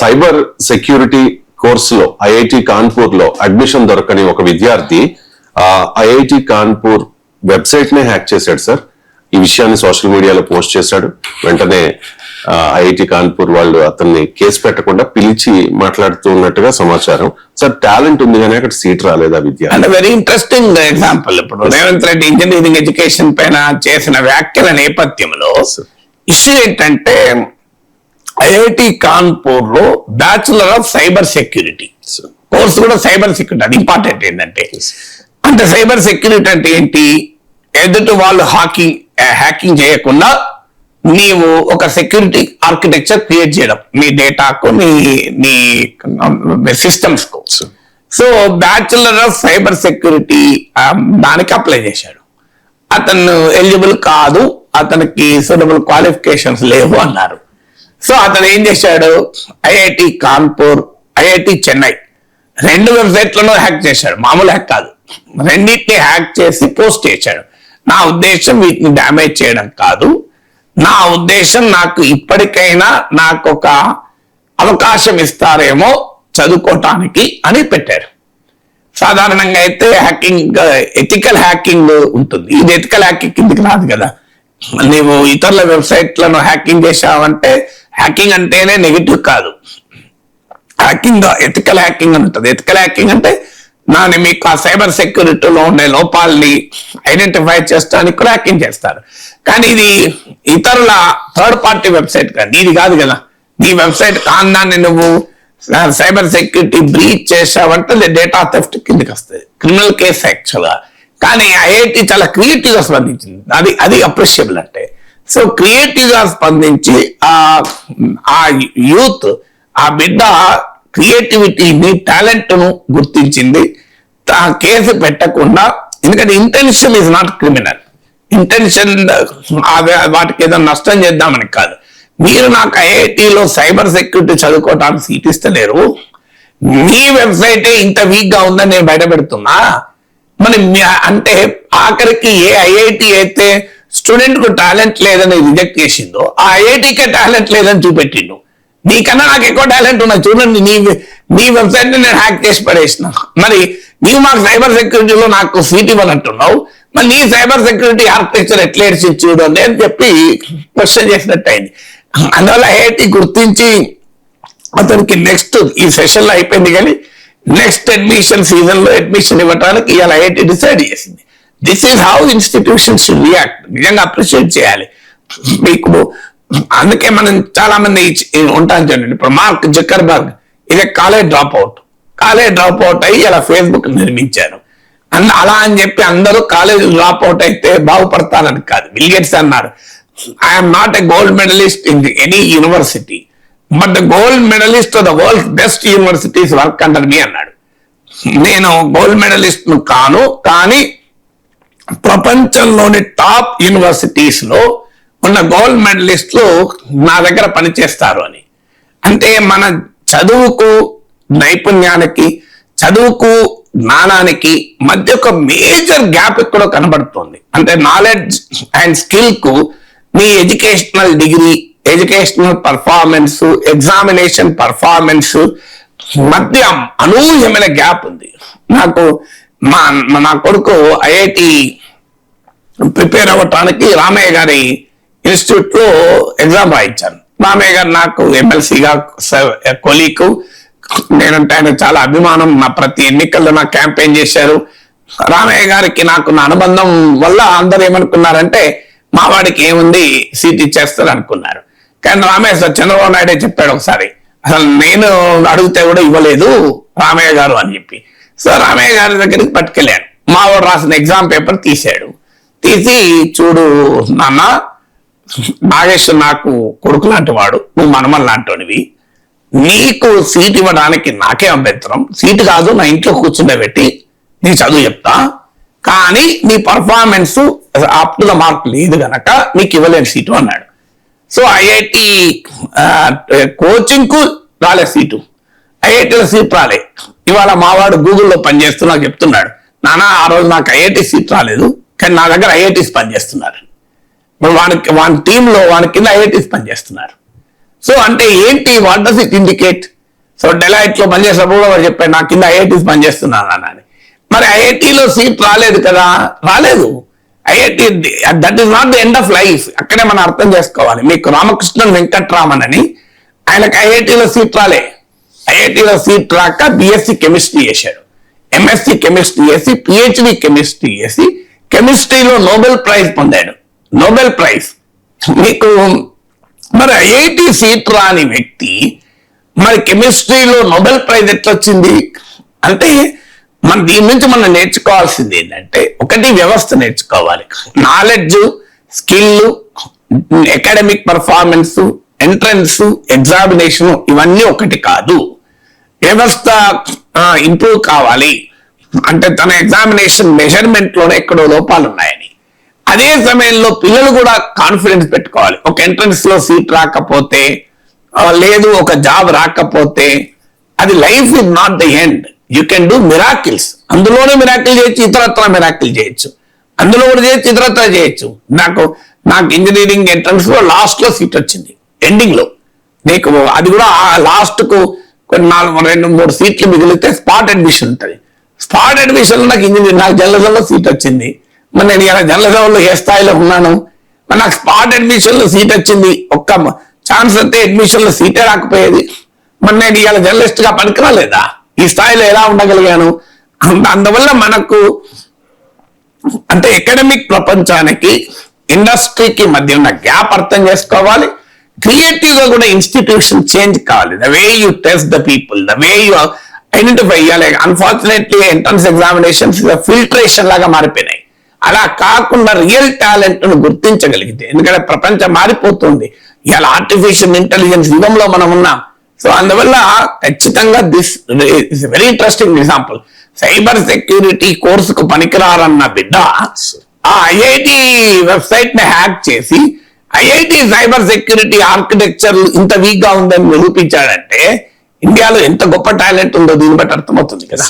Cyber security కోర్సులో IIT Kanpur లో admission దొరకని ఒక విద్యార్థి ఐఐటి కాన్పూర్ వెబ్సైట్ నే హ్యాక్ చేశాడు సార్. ఈ విషయాన్ని సోషల్ మీడియాలో పోస్ట్ చేశాడు. వెంటనే ఐఐటి కాన్పూర్ వాళ్ళు అతన్ని కేసు పెట్టకుండా పిలిచి మాట్లాడుతున్నట్టుగా సమాచారం. సార్ టాలెంట్ ఉంది కానీ అక్కడ సీట్ రాలేదు ఆ విద్యార్థి. అంటే వెరీ ఇంట్రెస్టింగ్ ఎగ్జాంపుల్. ఇప్పుడు రేవంత్ రెడ్డి ఇంజనీరింగ్ ఎడ్యుకేషన్ పైన చేసిన వ్యాఖ్యల నేపథ్యంలో ఇష్యూ ఏంటంటే ఐఐటి కాన్పూర్ లో bachelor of cyber security course కూడా సైబర్ సెక్యూరిటీ. అది ఇంపార్టెంట్ ఏంటంటే అంటే సైబర్ సెక్యూరిటీ అంటే ఏంటి, ఎదుటి వాళ్ళు హ్యాకింగ్ చేయకుండా నీవు ఒక సెక్యూరిటీ ఆర్కిటెక్చర్ క్రియేట్ చేయడం నీ డేటాకు నీ సిస్టమ్స్ కు. So bachelor of cyber security దానికి అప్లై చేశాడు. అతను ఎలిజిబుల్ కాదు, అతనికి సూటబుల్ క్వాలిఫికేషన్స్ లేవు అన్నారు. సో అతను ఏం చేశాడు, ఐఐటి కాన్పూర్, ఐఐటి చెన్నై రెండు వెబ్సైట్లను హ్యాక్ చేశాడు. మామూలు హ్యాక్ కాదు, రెండింటిని హ్యాక్ చేసి పోస్ట్ చేశాడు. నా ఉద్దేశం వీటిని డ్యామేజ్ చేయడం కాదు, నా ఉద్దేశం నాకు ఇప్పటికైనా నాకు ఒక అవకాశం ఇస్తారేమో చదువుకోవటానికి అని పెట్టారు. సాధారణంగా అయితే హ్యాకింగ్ ఎథికల్ హ్యాకింగ్ ఉంటుంది, ఇది ఎథికల్ హ్యాకింగ్ కిందకి రాదు కదా. నీవు ఇతరుల వెబ్సైట్లను హ్యాకింగ్ చేశావంటే హ్యాకింగ్ అంటేనే నెగిటివ్ కాదు, హ్యాకింగ్ ఎథికల్ హ్యాకింగ్ అని ఉంటుంది. ఎథికల్ హ్యాకింగ్ అంటే మీకు ఆ సైబర్ సెక్యూరిటీలో ఉండే లోపాలని ఐడెంటిఫై చేయడానికి కూడా హ్యాకింగ్ చేస్తారు. కానీ ఇది ఇతరుల థర్డ్ పార్టీ వెబ్సైట్ కదా, నీది కాదు కదా. నీ వెబ్సైట్ కాందాన్ని నువ్వు సైబర్ సెక్యూరిటీ బ్రీచ్ చేసావంటే డేటా థెఫ్ట్ కిందకి వస్తుంది, క్రిమినల్ కేసు యాక్చువల్ గా. కానీ ఐఐటి చాలా క్రియేటివ్ గా స్పందించింది, అది అప్రిషియబుల్ అంటే. సో క్రియేటివ్ గా స్పందించి ఆ యూత్, ఆ బిడ్డ క్రియేటివిటీని, టాలెంట్ ను గుర్తించింది. కేసు పెట్టకుండా, ఎందుకంటే intention is not criminal. Intention వాటికి ఏదో నష్టం చేద్దామని కాదు. మీరు నాకు ఐఐటిలో సైబర్ సెక్యూరిటీ చదువుకోవడానికి సీట్ ఇస్తలేరు, మీ వెబ్సైటే ఇంత వీక్ గా ఉందని నేను బయట పెడుతున్నా. మరి అంటే ఆఖరికి ఏ ఐఐటి అయితే స్టూడెంట్ కు టాలెంట్ లేదని రిజెక్ట్ చేసిందో ఆ ఐఐటికే టాలెంట్ లేదని చూపెట్టిండు. నీకన్నా నాకు ఎక్కువ టాలెంట్ ఉన్నా, చూడండి నీ వెబ్సైట్ ని నేను హ్యాక్ చేసి పడేసిన. మరి నీవు మాకు సైబర్ సెక్యూరిటీలో నాకు సీట్ ఇవ్వనంటున్నావు, మరి నీ సైబర్ సెక్యూరిటీ ఆర్కిటెక్చర్ ఎట్లా ఏడ్చి చూడండి అని చెప్పి క్వశ్చన్ చేసినట్టు అయింది. అందువల్ల ఐఐటి గుర్తించి అతనికి నెక్స్ట్ ఈ సెషన్ లో అయిపోయింది, కానీ నెక్స్ట్ అడ్మిషన్ సీజన్ లో అడ్మిషన్ ఇవ్వడానికి ఇవాళ ఐఐటి డిసైడ్ చేసింది. This is how institutions should react. నిజంగా అప్రిషియేట్ చేయాలి. మీకు అందుకే మనం చాలా మంది ఉంటాను చూడండి. ఇప్పుడు మార్క్ జక్కర్బర్గ్ ఇదే కాలేజ్ డ్రాప్ అవుట్ అయ్యి ఇలా ఫేస్బుక్ నిర్మించారు. అలా అని చెప్పి అందరూ కాలేజ్ డ్రాప్ అవుట్ అయితే బాగుపడతారని కాదు. బిల్ గేట్స్ అన్నారు, I'm not a gold medalist in any university, but the gold medalist of the world best universities work under me అన్నాడు. నేను గోల్డ్ మెడలిస్ట్ కాను, కానీ ప్రపంచంలోని టాప్ యూనివర్సిటీస్ లో ఉన్న గోల్డ్ మెడలిస్టులు నా దగ్గర పనిచేస్తారు అని. అంటే మన చదువుకు, నైపుణ్యానికి, చదువుకు, జ్ఞానానికి మధ్య ఒక మేజర్ గ్యాప్ ఎక్కడో కనబడుతుంది. అంటే నాలెడ్జ్ అండ్ స్కిల్ కు మీ educational degree, educational performance, examination performance మధ్య అనూహ్యమైన గ్యాప్ ఉంది. నా కొడుకు ఐఐటి ప్రిపేర్ అవ్వటానికి రామయ్య గారి ఇన్స్టిట్యూట్ లో ఎగ్జామ్ రాయించాను. రామయ్య గారు నాకు ఎమ్మెల్సీగా కొలీకు, నేనంటే ఆయన చాలా అభిమానం. నా ప్రతి ఎన్నికల్లో నాకు క్యాంపెయిన్ చేశారు. రామయ్య గారికి నాకు నా అనుబంధం వల్ల అందరూ ఏమనుకున్నారంటే మా వాడికి ఏముంది సీట్ ఇచ్చేస్తారు అనుకున్నారు. కానీ రామయ్య సార్ చంద్రబాబు నాయుడే చెప్పాడు ఒకసారి, అసలు నేను అడిగితే కూడా ఇవ్వలేదు రామయ్య గారు అని చెప్పి. సో రామయ్య గారి దగ్గరికి పట్టుకెళ్ళాను. మా వాడు రాసిన ఎగ్జామ్ పేపర్ తీసి చూడు నాన్న, నాగేశ్వర్ నాకు కొడుకు లాంటి వాడు, నువ్వు మనమల్ లాంటివి, నీకు సీట్ ఇవ్వడానికి నాకే అభ్యంతరం. సీటు కాదు, నా ఇంట్లో కూర్చుండబెట్టి నీ చదువు చెప్తా, కానీ నీ performance up to the mark లేదు గనక నీకు ఇవ్వలేని సీటు అన్నాడు. సో ఐఐటి కోచింగ్ కు రాలే సీటు, ఐఐటిలో సీట్ రాలే. ఇవాళ మావాడు గూగుల్లో పనిచేస్తూ నాకు చెప్తున్నాడు, నానా ఆ రోజు నాకు ఐఐటి సీట్ రాలేదు, కానీ నా దగ్గర ఐఐటీస్ పనిచేస్తున్నారు. వాని టీంలో వాని కింద ఐఐటీస్ పనిచేస్తున్నారు. సో అంటే ఏంటి, what does it indicate? So Delight లో పనిచేసినప్పుడు కూడా వాడు చెప్పాడు, నా కింద ఐఐటీస్ పనిచేస్తున్నాను అని. మరి ఐఐటీలో సీట్ రాలేదు కదా, రాలేదు. IIT that is not the end of life. అక్కడే మనం అర్థం చేసుకోవాలి. మీకు రామకృష్ణన్ వెంకట్రామన్ అని, ఆయనకు ఐఐటీలో సీట్ రాలే. ఐఐటీలో సీట్ రాక బిఎస్సి కెమిస్ట్రీ చేశాడు, ఎంఎస్సి కెమిస్ట్రీ చేసి పిహెచ్డి కెమిస్ట్రీ చేసి కెమిస్ట్రీలో నోబెల్ ప్రైజ్ పొందాడు. Nobel prize. మీకు మరి ఐఐటి సీట్ రాని వ్యక్తి మరి కెమిస్ట్రీలో నోబెల్ ప్రైజ్ ఎట్లా వచ్చింది అంటే, మన దీని నుంచి మనం నేర్చుకోవాల్సింది ఏంటంటే, ఒకటి వ్యవస్థ నేర్చుకోవాలి. Knowledge, skill, academic performance, entrance, examination ఇవన్నీ ఒకటి కాదు. వ్యవస్థ ఇంప్రూవ్ కావాలి అంటే తన ఎగ్జామినేషన్ మెజర్మెంట్ లోనే ఎక్కడో లోపాలు ఉన్నాయని. అదే సమయంలో పిల్లలు కూడా కాన్ఫిడెన్స్ పెట్టుకోవాలి. ఒక ఎంట్రన్స్ లో సీట్ రాకపోతే, లేదు ఒక జాబ్ రాకపోతే, అది life is not the end. You can do miracles. అందులోనే మిరాకిల్ చేయొచ్చు, ఇతరత్ర మిరాకిల్ చేయొచ్చు, అందులో కూడా చేయొచ్చు, ఇతరత్ర చేయొచ్చు. నాకు ఇంజనీరింగ్ ఎంట్రన్స్ లో లాస్ట్ లో సీట్ వచ్చింది, ఎండింగ్ లో. నీకు అది కూడా లాస్ట్ కు కొన్ని 2-3 సీట్లు మిగిలితే స్పాట్ అడ్మిషన్ ఉంటుంది. స్పాట్ అడ్మిషన్ లో నాకు జర్నలిజంలో సీట్ వచ్చింది. మరి నేను ఇలా జర్నలిజంలో ఏ స్థాయిలో ఉన్నాను, మరి నాకు స్పాట్ అడ్మిషన్ లో సీట్ వచ్చింది. ఒక్క ఛాన్స్ అయితే అడ్మిషన్ లో సీటే రాకపోయేది. మరి నేను ఇలా జర్నలిస్ట్ గా పనికిరాలేదా? ఈ స్థాయిలో ఎలా ఉండగలిగాను? అందువల్ల మనకు అంటే అకాడమిక్ ప్రపంచానికి ఇండస్ట్రీకి మధ్య ఉన్న గ్యాప్ అర్థం చేసుకోవాలి. క్రియేటివ్ గా కూడా ఇన్స్టిట్యూషన్ చేంజ్ కావాలి. The way you test the people, the way you identify చేయాలి. అన్ఫార్చునేట్లీ ఎంట్రన్స్ ఎగ్జామినేషన్స్ ఫిల్టరేషన్ లాగా మారిపోయినాయి. అలా కాకుండా రియల్ టాలెంట్ ను గుర్తించగలిగితే, ఎందుకంటే ప్రపంచం మారిపోతుంది, ఇవాళ ఆర్టిఫిషియల్ ఇంటెలిజెన్స్ యుగంలో మనం ఉన్నాం. సో అందువల్ల ఖచ్చితంగా this is very interesting example. Cyber security కోర్సుకు పనికిరారన్న బిడ్డ ఆ ఐఐటి వెబ్సైట్ ని హ్యాక్ చేసి ఐఐటి సైబర్ సెక్యూరిటీ ఆర్కిటెక్చర్ ఇంత వీక్ గా ఉందని నిరూపించాడంటే ఇండియాలో ఎంత గొప్ప టాలెంట్ ఉందో దీన్ని బట్టి అర్థమవుతుంది కదా.